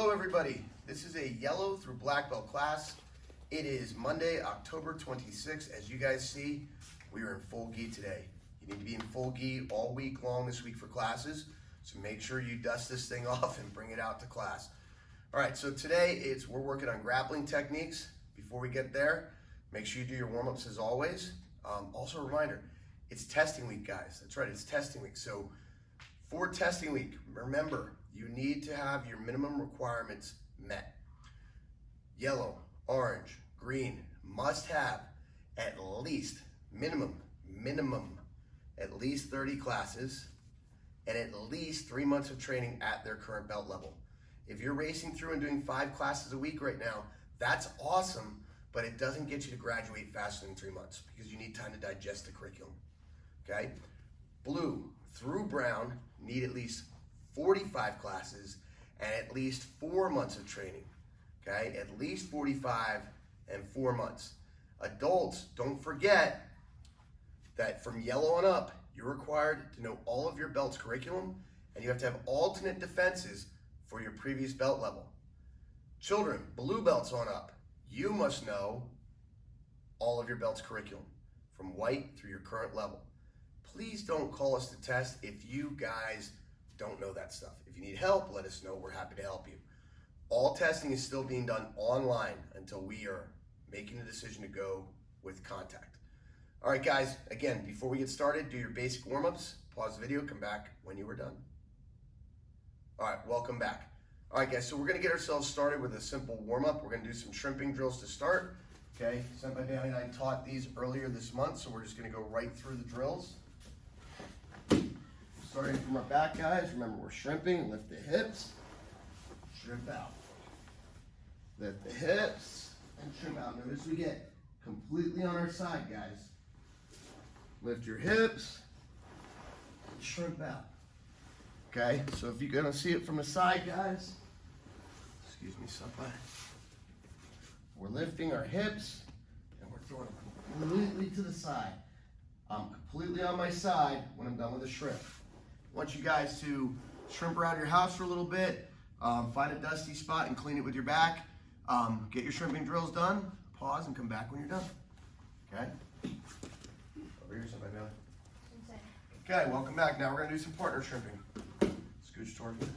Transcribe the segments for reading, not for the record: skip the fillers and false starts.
Hello everybody, this is a yellow through black belt class. It is Monday, October 26th. As you guys see, we are in full gi today. You need to be in full gi all week long this week for classes, so make sure you dust this thing off and bring it out to class. All right, so today we're working on grappling techniques. Before we get there, make sure you do your warm-ups as always. Also a reminder, it's testing week, guys. That's right, it's testing week. So for testing week, remember, you need to have your minimum requirements met. Yellow, orange, green, must have at least minimum, at least 30 classes and at least 3 months of training at their current belt level. If you're racing through and doing 5 classes a week right now, that's awesome, but it doesn't get you to graduate faster than 3 months because you need time to digest the curriculum, okay? Blue through brown need at least 45 classes and at least 4 months of training, okay? At least 45 and 4 months. Adults, don't forget that from yellow on up, you're required to know all of your belt's curriculum and you have to have alternate defenses for your previous belt level. Children, blue belts on up, you must know all of your belt's curriculum from white through your current level. Please don't call us to test if you guys don't know that stuff. If you need help, let us know. We're happy to help you. All testing is still being done online until we are making the decision to go with contact. All right, guys, again, before we get started, do your basic warm-ups, pause the video, come back when you are done. All right, welcome back. All right, guys, so we're gonna get ourselves started with a simple warm-up. We're gonna do some shrimping drills to start, okay? Senpai Bailey and I taught these earlier this month, so we're just gonna go right through the drills. Starting from our back, guys, remember we're shrimping, lift the hips, shrimp out. Lift the hips, and shrimp out. Notice we get completely on our side, guys. Lift your hips, and shrimp out. Okay, so if you're gonna see it from the side, guys, excuse me, senpai. We're lifting our hips, and we're throwing them completely to the side. I'm completely on my side when I'm done with the shrimp. I want you guys to shrimp around your house for a little bit, find a dusty spot and clean it with your back. Get your shrimping drills done, pause and come back when you're done. Okay? Over here, somebody else. Okay, welcome back. Now we're gonna do some partner shrimping. Scooch toward me.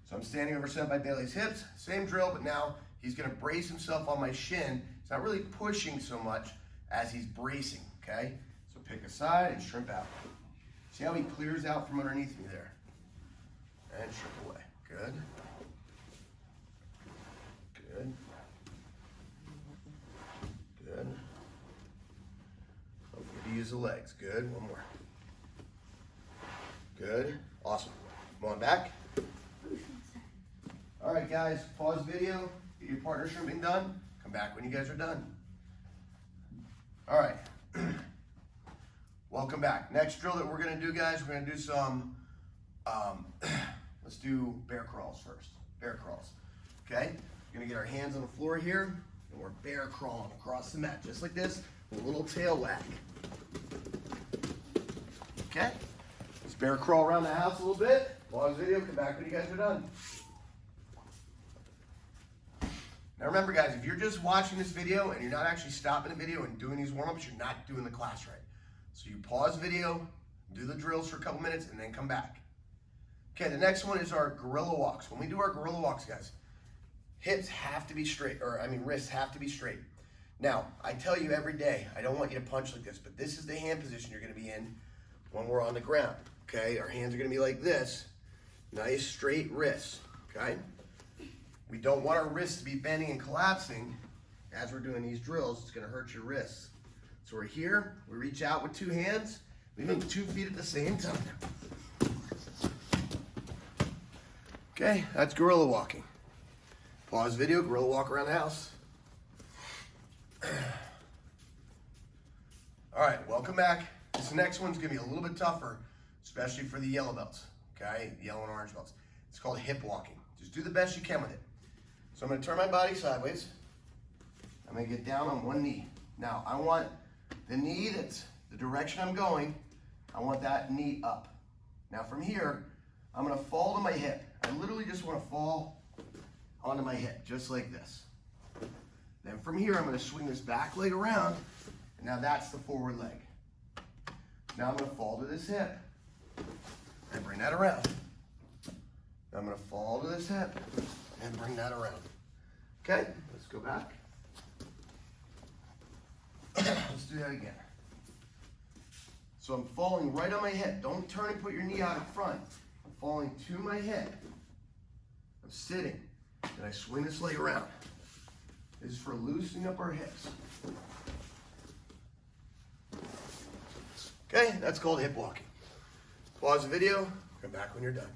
So I'm standing over Senpai Bailey's hips, same drill, but now he's gonna brace himself on my shin. He's not really pushing so much as he's bracing, okay? So pick a side and shrimp out. See how he clears out from underneath me there? And shrimp away. Good. Good. Good. Don't forget to use the legs. Good. One more. Good. Awesome. Come on back. All right, guys. Pause video. Get your partner shrimping done. Come back when you guys are done. All right. Welcome back. Next drill that we're going to do, guys, we're going to do some, let's do bear crawls first. Bear crawls. Okay? We're going to get our hands on the floor here, and we're bear crawling across the mat, just like this, with a little tail wag. Okay? Let's bear crawl around the house a little bit. Pause the video, come back when you guys are done. Now remember, guys, if you're just watching this video and you're not actually stopping the video and doing these warm-ups, you're not doing the class right. So you pause the video, do the drills for a couple minutes, and then come back. Okay, the next one is our gorilla walks. When we do our gorilla walks, guys, hips have to be straight, wrists have to be straight. Now, I tell you every day, I don't want you to punch like this, but this is the hand position you're gonna be in when we're on the ground, okay? Our hands are gonna be like this, nice straight wrists, okay? We don't want our wrists to be bending and collapsing as we're doing these drills. It's gonna hurt your wrists. So we're here, we reach out with 2 hands, we move 2 feet at the same time. Okay, that's gorilla walking. Pause video, gorilla walk around the house. All right, welcome back. This next one's gonna be a little bit tougher, especially for the yellow belts, okay? Yellow and orange belts. It's called hip walking. Just do the best you can with it. So I'm gonna turn my body sideways. I'm gonna get down on one knee. Now, I want the knee that's the direction I'm going, I want that knee up. Now from here, I'm gonna fall to my hip. I just want to fall onto my hip, just like this. Then from here, I'm going to swing this back leg around, and now that's the forward leg. Now I'm going to fall to this hip, and bring that around. Now I'm going to fall to this hip, and bring that around. Okay, let's go back. Let's do that again. So I'm falling right on my hip. Don't turn and put your knee out in front. I'm falling to my hip. I'm sitting, and I swing this leg around. This is for loosening up our hips. Okay, that's called hip walking. Pause the video, come back when you're done.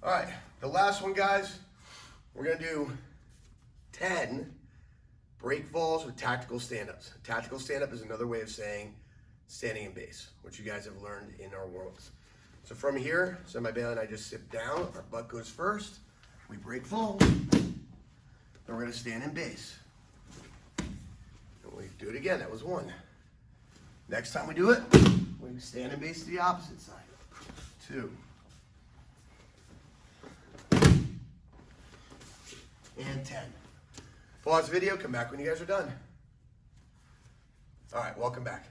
All right, the last one, guys, we're gonna do 10 break falls with tactical stand-ups. Tactical stand-up is another way of saying standing in base, which you guys have learned in our worlds. So from here, Semi-Bailey and I just sit down, our butt goes first, we break fall, then we're gonna stand in base. And we do it again, that was one. Next time we do it, we stand in base to the opposite side. 2. And 10. Pause the video, come back when you guys are done. All right, welcome back.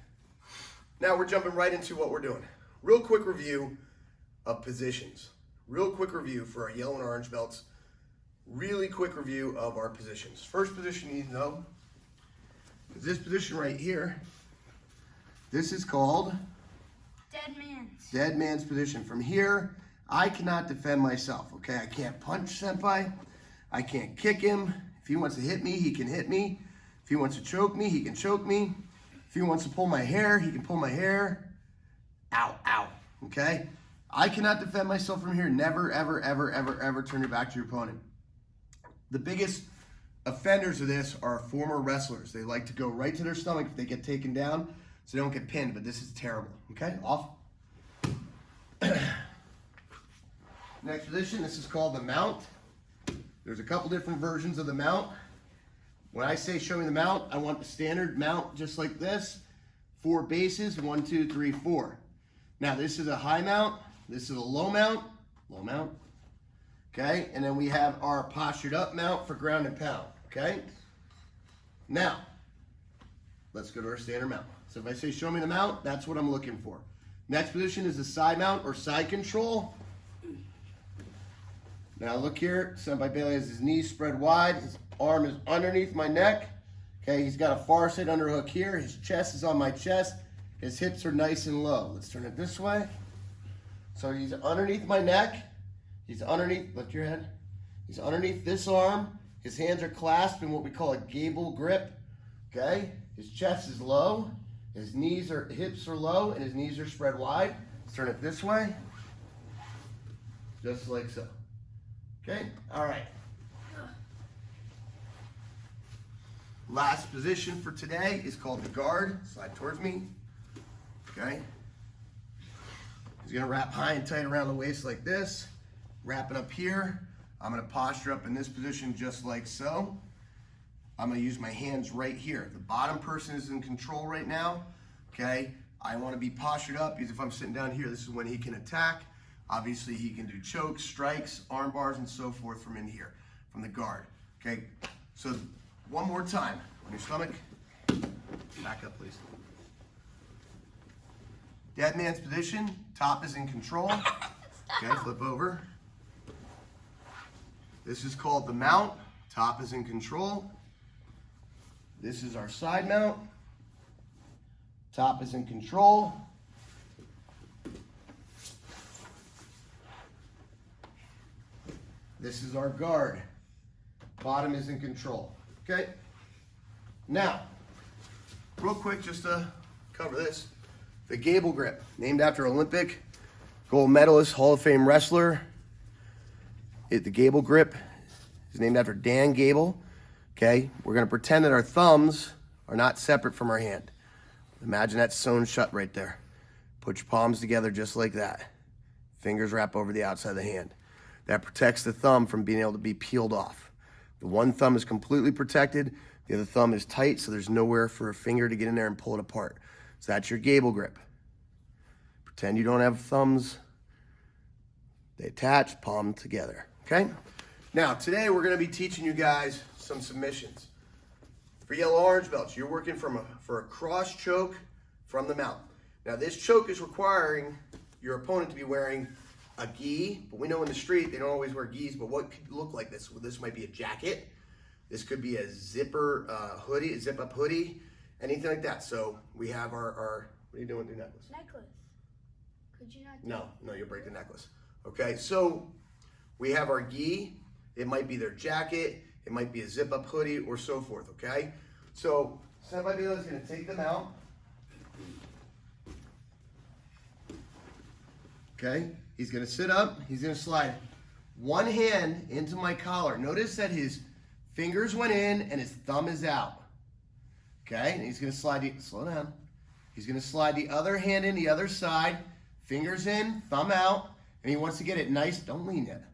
Now we're jumping right into what we're doing. Real quick review of positions. Real quick review for our yellow and orange belts. Really quick review of our positions. First position you need to know is this position right here. This is called dead man's position. From here, I cannot defend myself, okay? I can't punch Senpai. I can't kick him. If he wants to hit me, he can hit me. If he wants to choke me, he can choke me. If he wants to pull my hair, he can pull my hair. Ow, ow, okay? I cannot defend myself from here. Never, ever, ever, ever, ever turn your back to your opponent. The biggest offenders of this are former wrestlers. They like to go right to their stomach if they get taken down so they don't get pinned, but this is terrible, okay? Off. Next position, this is called the mount. There's a couple different versions of the mount. When I say show me the mount, I want the standard mount just like this. 4 bases, 1, 2, 3, 4. Now this is a high mount, this is a low mount, okay? And then we have our postured up mount for ground and pound, okay? Now, let's go to our standard mount. So if I say show me the mount, that's what I'm looking for. Next position is the side mount or side control. Now look here, Senpai-Bailey has his knees spread wide, his arm is underneath my neck. Okay, he's got a far side underhook here, his chest is on my chest, his hips are nice and low. Let's turn it this way. So he's underneath my neck, he's underneath, lift your head. He's underneath this arm, his hands are clasped in what we call a gable grip. Okay, his chest is low, his hips are low, and his knees are spread wide. Let's turn it this way, just like so. Okay, all right. Last position for today is called the guard. Slide towards me. Okay. He's gonna wrap high and tight around the waist like this. Wrap it up here. I'm gonna posture up in this position just like so. I'm gonna use my hands right here. The bottom person is in control right now. Okay. I wanna be postured up because if I'm sitting down here, this is when he can attack. Obviously, he can do chokes, strikes, arm bars, and so forth from in here, from the guard. Okay, so one more time. On your stomach, back up, please. Dead man's position, top is in control. Okay, flip over. This is called the mount, top is in control. This is our side mount, top is in control. This is our guard. Bottom is in control. Okay? Now, real quick, just to cover this. The gable grip, named after Olympic gold medalist, Hall of Fame wrestler. The gable grip is named after Dan Gable. Okay? We're going to pretend that our thumbs are not separate from our hand. Imagine that sewn shut right there. Put your palms together just like that. Fingers wrap over the outside of the hand. That protects the thumb from being able to be peeled off. The one thumb is completely protected. The other thumb is tight, so there's nowhere for a finger to get in there and pull it apart. So that's your gable grip. Pretend you don't have thumbs They attach, palm together, okay? Now, today we're gonna be teaching you guys some submissions. For yellow orange belts, you're working for a cross choke from the mount. Now, this choke is requiring your opponent to be wearing a gi, but we know in the street they don't always wear gis, but what could look like this? Well, this might be a jacket. This could be a zipper hoodie, a zip-up hoodie, anything like that. So we have our what are you doing with your necklace? Necklace. Could you not? No, you'll break the necklace. Okay, so we have our gi. It might be their jacket. It might be a zip-up hoodie or so forth, okay? So Senpai Bailey is going to take them out. Okay, he's going to sit up. He's going to slide one hand into my collar. Notice that his fingers went in and his thumb is out. Okay, and he's going to slide, slow down. He's going to slide the other hand in the other side, fingers in, thumb out, and he wants to get it nice. Don't lean yet.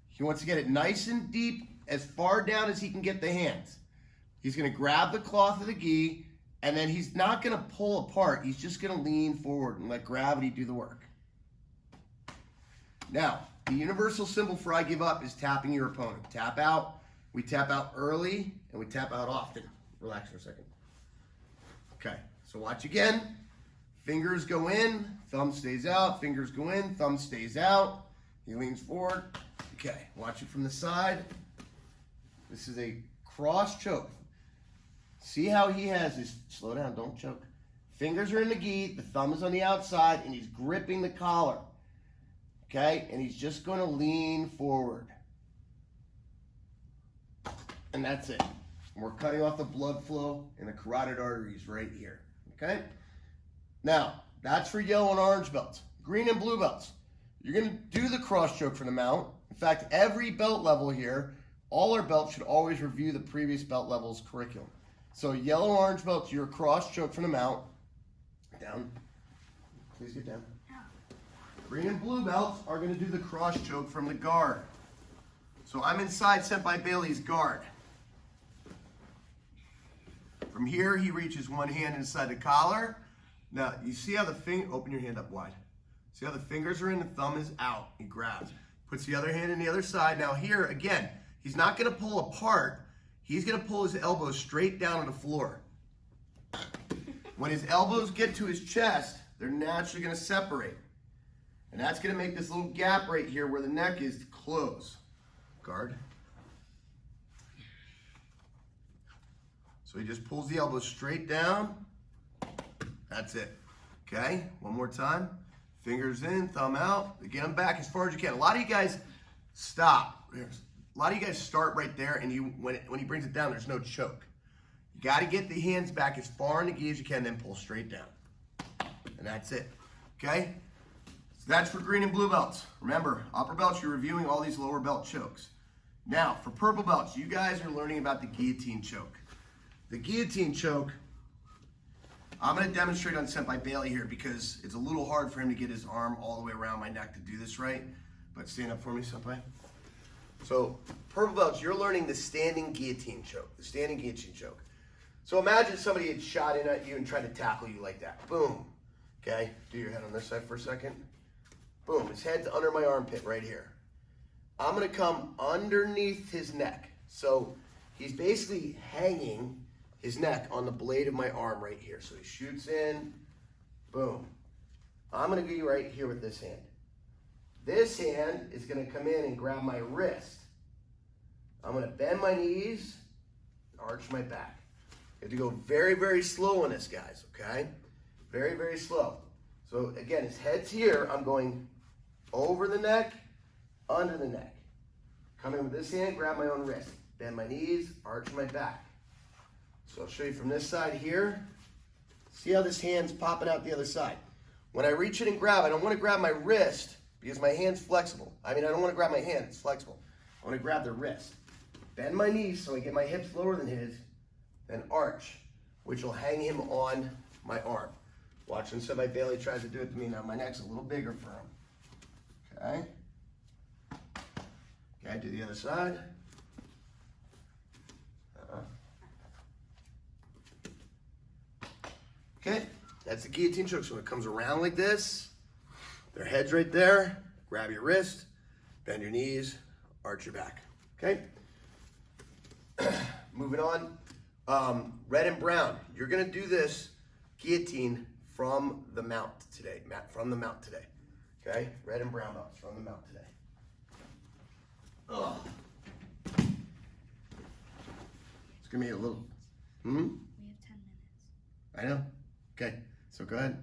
He wants to get it nice and deep, as far down as he can get the hands. He's going to grab the cloth of the gi, and then he's not going to pull apart. He's just going to lean forward and let gravity do the work. Now, the universal symbol for I give up is tapping your opponent. Tap out. We tap out early, and we tap out often. Relax for a second. Okay, so watch again. Fingers go in, thumb stays out. Fingers go in, thumb stays out. He leans forward. Okay, watch it from the side. This is a cross choke. See how he has his, slow down, don't choke. Fingers are in the gi, the thumb is on the outside, and he's gripping the collar. Okay, and he's just going to lean forward. And that's it. We're cutting off the blood flow in the carotid arteries right here. Okay? Now, that's for yellow and orange belts. Green and blue belts. You're going to do the cross choke for the mount. In fact, every belt level here, all our belts should always review the previous belt level's curriculum. So yellow orange belts, your cross choke from the mount. Down. Please get down. Green and blue belts are going to do the cross choke from the guard. So I'm inside Senpai Bailey's guard. From here, he reaches one hand inside the collar. Now, you see how the open your hand up wide. See how the fingers are in, the thumb is out. He grabs. Puts the other hand in the other side. Now here, again, he's not going to pull apart. He's going to pull his elbows straight down on the floor. When his elbows get to his chest, they're naturally going to separate. And that's going to make this little gap right here where the neck is to close. Guard. So he just pulls the elbows straight down. That's it. Okay, one more time. Fingers in, thumb out. Get them back as far as you can. A lot of you guys stop. A lot of you guys start right there, and when he brings it down, there's no choke. You got to get the hands back as far in the gi as you can, then pull straight down. And that's it. Okay? So that's for green and blue belts. Remember, upper belts, you're reviewing all these lower belt chokes. Now, for purple belts, you guys are learning about the guillotine choke. The guillotine choke, I'm going to demonstrate on Senpai Bailey here because it's a little hard for him to get his arm all the way around my neck to do this right. But stand up for me, Senpai. So, purple belts, you're learning the standing guillotine choke. The standing guillotine choke. So imagine somebody had shot in at you and tried to tackle you like that. Boom. Okay, do your head on this side for a second. Boom, his head's under my armpit right here. I'm going to come underneath his neck. So he's basically hanging his neck on the blade of my arm right here. So he shoots in, boom. I'm going to be right here with this hand. This hand is going to come in and grab my wrist. I'm going to bend my knees, arch my back. You have to go very, very slow on this, guys, okay? Very, very slow. So again, his head's here. I'm going over the neck, under the neck. Come in with this hand, grab my own wrist. Bend my knees, arch my back. So I'll show you from this side here. See how this hand's popping out the other side. When I reach in and grab, I don't want to grab my wrist because my hand's flexible. I don't want to grab my hand, it's flexible. I want to grab the wrist. Bend my knees so I get my hips lower than his, then arch, which will hang him on my arm. Watch when Senpai Bailey tries to do it to me. Now my neck's a little bigger for him. Okay? Okay, do the other side. Okay, that's the guillotine choke. So when it comes around like this, their head's right there, grab your wrist, Bend your knees, arch your back. Okay? Moving on. Red and brown. You're going to do this guillotine from the mount today. From the mount today. Okay? Red and brown belts from the mount today. Ugh. It's going to be a little... We have 10 minutes. I know. Okay, so go ahead.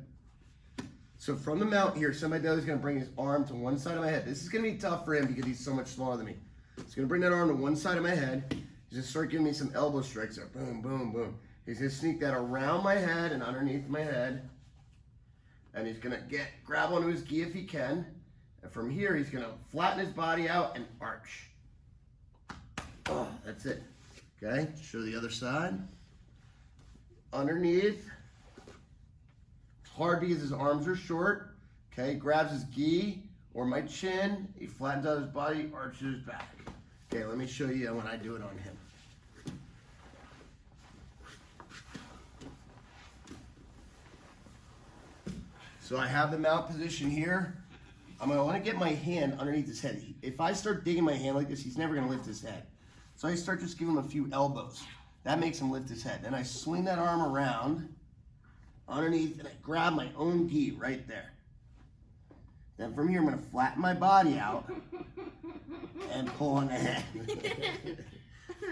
So from the mount here, somebody is going to bring his arm to one side of my head. This is going to be tough for him because he's so much smaller than me. He's going to bring that arm to one side of my head. He's going to start giving me some elbow strikes there. Boom, boom, boom. He's going to sneak that around my head and underneath my head. And he's going to grab onto his gi if he can. And from here, he's going to flatten his body out and arch. Oh, that's it. Okay, show the other side. Underneath. It's hard because his arms are short. Okay, grabs his gi or my chin. He flattens out his body, arches his back. Okay, let me show you when I do it on him. So I have the mount position here. I'm going to want to get my hand underneath his head. If I start digging my hand like this, he's never going to lift his head. So I start just giving him a few elbows. That makes him lift his head. Then I swing that arm around underneath and I grab my own gi right there. Then from here, I'm going to flatten my body out and pull on the head.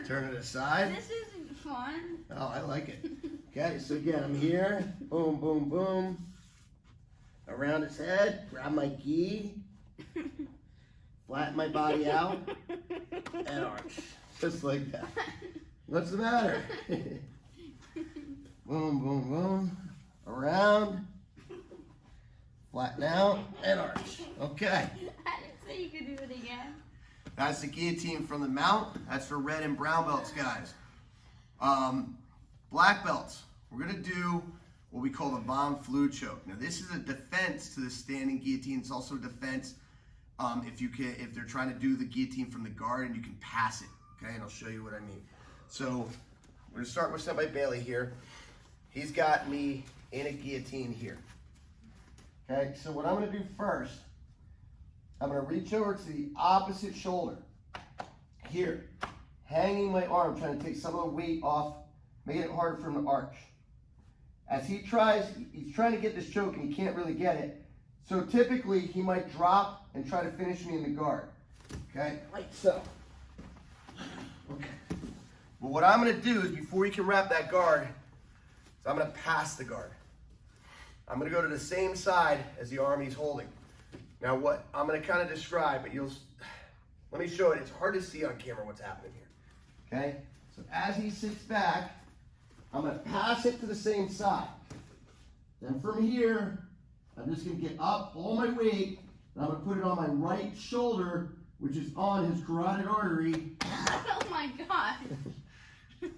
Turn it aside. This isn't fun. Oh, I like it. Okay, so again, I'm here. Boom, boom, boom. Around his head, grab my gi, flatten my body out, and arch. Just like that. What's the matter? Boom, boom, boom. Around, flatten out, and arch. Okay. I didn't say you could do it again. That's the guillotine from the mount. That's for red and brown belts, guys. Black belts. We're going to do what we call the Von Flue choke. Now, this is a defense to the standing guillotine. It's also a defense if they're trying to do the guillotine from the guard and you can pass it. Okay, and I'll show you what I mean. So, we're going to start with Senpai Bailey here. He's got me in a guillotine here. Okay, so what I'm going to do first, I'm going to reach over to the opposite shoulder. Here, hanging my arm, trying to take some of the weight off, making it harder for him to arch. As he's trying to get this choke and he can't really get it. So typically he might drop and try to finish me in the guard. Okay, like so. Okay. But what I'm going to do is before he can wrap that guard, is I'm going to pass the guard. I'm going to go to the same side as the arm he's holding. Now what I'm going to kind of describe, but let me show it. It's hard to see on camera what's happening here. Okay, so as he sits back, I'm going to pass it to the same side. Then from here, I'm just going to get up all my weight, and I'm going to put it on my right shoulder, which is on his carotid artery. Oh my God.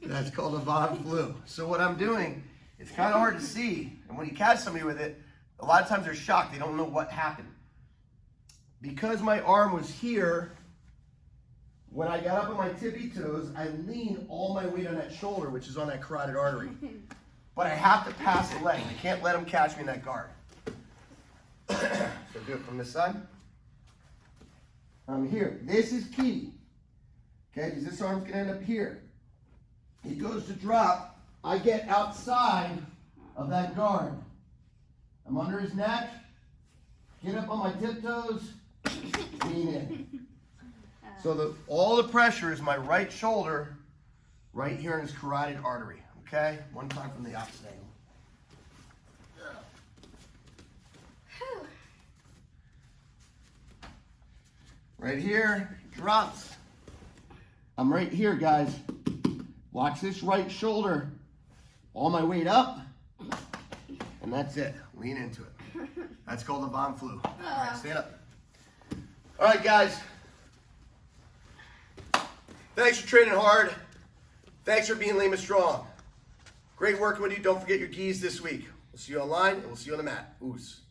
That's called a Von Flue. So what I'm doing, it's kind of hard to see, and when you catch somebody with it, a lot of times they're shocked. They don't know what happened. Because my arm was here, when I got up on my tippy toes, I leaned all my weight on that shoulder, which is on that carotid artery. But I have to pass the leg. I can't let him catch me in that guard. So do it from this side. I'm here. This is key. Okay, because this arm's going to end up here. He goes to drop. I get outside of that guard. I'm under his neck. Get up on my tiptoes. Lean in. So all the pressure is my right shoulder right here in his carotid artery. Okay? One time from the opposite angle. Right here, drops. I'm right here, guys. Watch this right shoulder. All my weight up. And that's it. Lean into it. That's called the Von Flue. All right, stand up. All right, guys. Thanks for training hard. Thanks for being lame and strong. Great working with you. Don't forget your gis this week. We'll see you online and we'll see you on the mat. Oos.